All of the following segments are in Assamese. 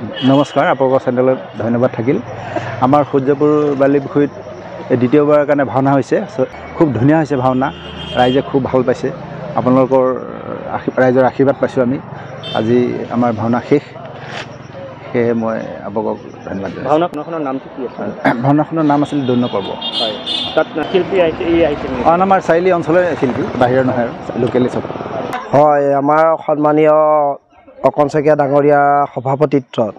নমস্কাৰ, আপোনালোকৰ চেনেলত ধন্যবাদ থাকিল। আমাৰ সূৰ্যপুৰ বালিপুখুৰীত দ্বিতীয়বাৰৰ কাৰণে ভাওনা হৈছে। খুব ধুনীয়া হৈছে ভাওনা, ৰাইজে খুব ভাল পাইছে। আপোনালোকৰ ৰাইজৰ আশীৰ্বাদ পাইছোঁ আমি। আজি আমাৰ ভাওনা শেষ, সেয়ে মই আপোনালোকক ধন্যবাদ জনাইছোঁ। ভাওনাখনৰ নামটো কি আছিল? ভাওনাখনৰ নাম আছিল দৈন্য পৰ্ব। হয়, তাত শিল্পী আহিছে আমাৰ চাৰিআলি অঞ্চলৰে শিল্পী, বাহিৰৰ নহয় আৰু লোকেলি চব। হয়, আমাৰ সন্মানীয় অকণ শইকীয়া ডাঙৰীয়াৰ সভাপতিত্বত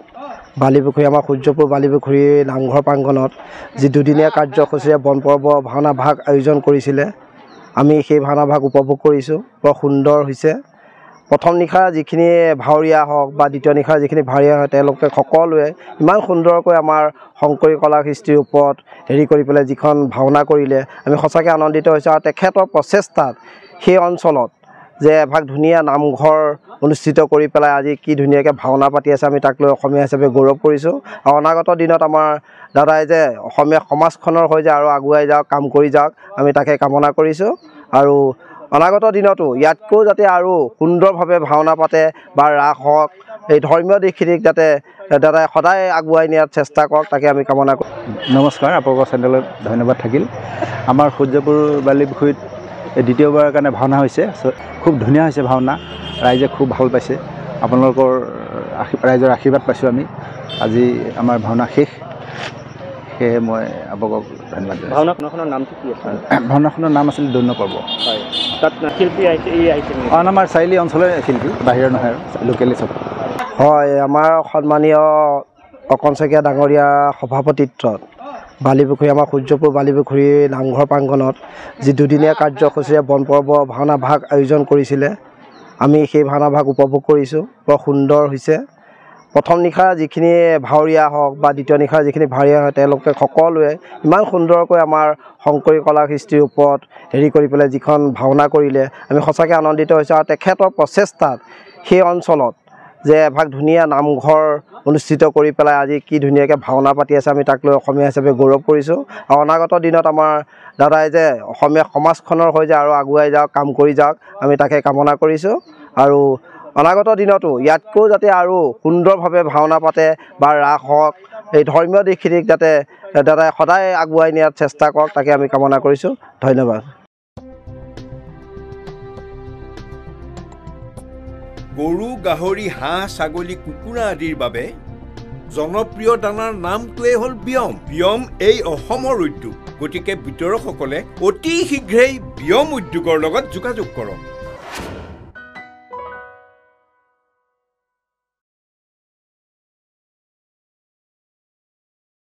বালিপুখুৰী আমাৰ সূৰ্যপুৰ বালিপুখুৰী নামঘৰ প্ৰাংগণত যি দুদিনীয়া কাৰ্যসূচীৰে বন পৰ্ব ভাওনা ভাগ আয়োজন কৰিছিলে, আমি সেই ভাওনা ভাগ উপভোগ কৰিছোঁ। বৰ সুন্দৰ হৈছে। প্ৰথম নিশা যিখিনি ভাৱৰীয়া হওক বা দ্বিতীয় নিশাৰ যিখিনি ভাৱৰীয়া হয়, তেওঁলোকে সকলোৱে ইমান সুন্দৰকৈ আমাৰ শংকৰী কলা কৃষ্টিৰ ওপৰত কৰি পেলাই যিখন ভাওনা কৰিলে, আমি সঁচাকৈ আনন্দিত হৈছোঁ। আৰু তেখেতৰ প্ৰচেষ্টাত সেই অঞ্চলত যে এভাগ ধুনীয়া নামঘৰ অনুষ্ঠিত কৰি পেলাই আজি কি ধুনীয়াকৈ ভাওনা পাতি আছে, আমি তাক লৈ অসমীয়া হিচাপে গৌৰৱ কৰিছোঁ। আৰু অনাগত দিনত আমাৰ দাদাই যে অসমীয়া সমাজখনৰ হৈ যে আৰু আগুৱাই যাওক, কাম কৰি যাওক, আমি তাকে কামনা কৰিছোঁ। আৰু অনাগত দিনতো ইয়াতকৈও যাতে আৰু সুন্দৰভাৱে ভাওনা পাতে বা ৰাস হওক, এই ধৰ্মীয় দিশখিনিক যাতে দাদাই সদায় আগুৱাই নিয়াত চেষ্টা কৰক, তাকে আমি কামনা কৰোঁ। নমস্কাৰ, আপোনালোকৰ চেনেলত ধন্যবাদ থাকিল। আমাৰ সূৰ্যপুৰ বালিপুখুৰীত দ্বিতীয়বাৰৰ কাৰণে ভাওনা হৈছে। খুব ধুনীয়া হৈছে ভাওনা, ৰাইজে খুব ভাল পাইছে। আপোনালোকৰ ৰাইজৰ আশীৰ্বাদ পাইছোঁ আমি। আজি আমাৰ ভাওনা শেষ, সেয়ে মই আপোনালোকক ধন্যবাদ জনাইছোঁ। ভাওনাখনৰ নামটো কি আছিল? ভাওনাখনৰ নাম আছিল দৈন্য পৰ্ব। হয়, তাত শিল্পী আহিছে আমাৰ চাৰিআলি অঞ্চলৰে শিল্পী, বাহিৰৰ নহয় আৰু লোকেলি চব। হয়, আমাৰ সন্মানীয় অকণ শইকীয়া ডাঙৰীয়াৰ সভাপতিত্বত বালিপুখুৰী আমাৰ সূৰ্যপুৰ বালিপুখুৰী নামঘৰ প্ৰাংগণত যি দুদিনীয়া কাৰ্যসূচীৰে বন পৰ্ব ভাওনা ভাগ আয়োজন কৰিছিলে, আমি সেই ভাওনা ভাগ উপভোগ কৰিছোঁ। বৰ সুন্দৰ হৈছে। প্ৰথম নিশাৰ যিখিনি ভাৱৰীয়া হওক বা দ্বিতীয় নিশাৰ যিখিনি ভাৱৰীয়া হয়, তেওঁলোকে সকলোৱে ইমান সুন্দৰকৈ আমাৰ শংকৰী কলা কৃষ্টিৰ ওপৰত কৰি পেলাই যিখন ভাওনা কৰিলে, আমি সঁচাকৈ আনন্দিত হৈছোঁ। আৰু তেখেতৰ প্ৰচেষ্টাত সেই অঞ্চলত যে এভাগ ধুনীয়া নামঘৰ অনুষ্ঠিত কৰি পেলাই আজি কি ধুনীয়াকৈ ভাওনা পাতি আছে, আমি তাক লৈ অসমীয়া হিচাপে গৌৰৱ কৰিছোঁ। আৰু অনাগত দিনত আমাৰ দাদাই যে অসমীয়া সমাজখনৰ হৈ যে আৰু আগুৱাই যাওক, কাম কৰি যাওক, আমি তাকে কামনা কৰিছোঁ। আৰু অনাগত দিনতো ইয়াতকৈও যাতে আৰু সুন্দৰভাৱে ভাওনা পাতে বা ৰাস হওক, এই ধৰ্মীয় দিশখিনিক যাতে দাদাই সদায় আগুৱাই নিয়াত চেষ্টা কৰক, তাকে আমি কামনা কৰিছোঁ। ধন্যবাদ। গৰু, গাহৰি, হাঁহ, ছাগলী, কুকুৰা আদিৰ বাবে জনপ্ৰিয় দানাৰ নামটোৱেই হ'ল বিয়ম। বিয়ম এই অসমৰ উদ্যোগ, গতিকে বিতৰকসকলে অতি শীঘ্ৰেই বিয়ম উদ্যোগৰ লগত যোগাযোগ কৰক।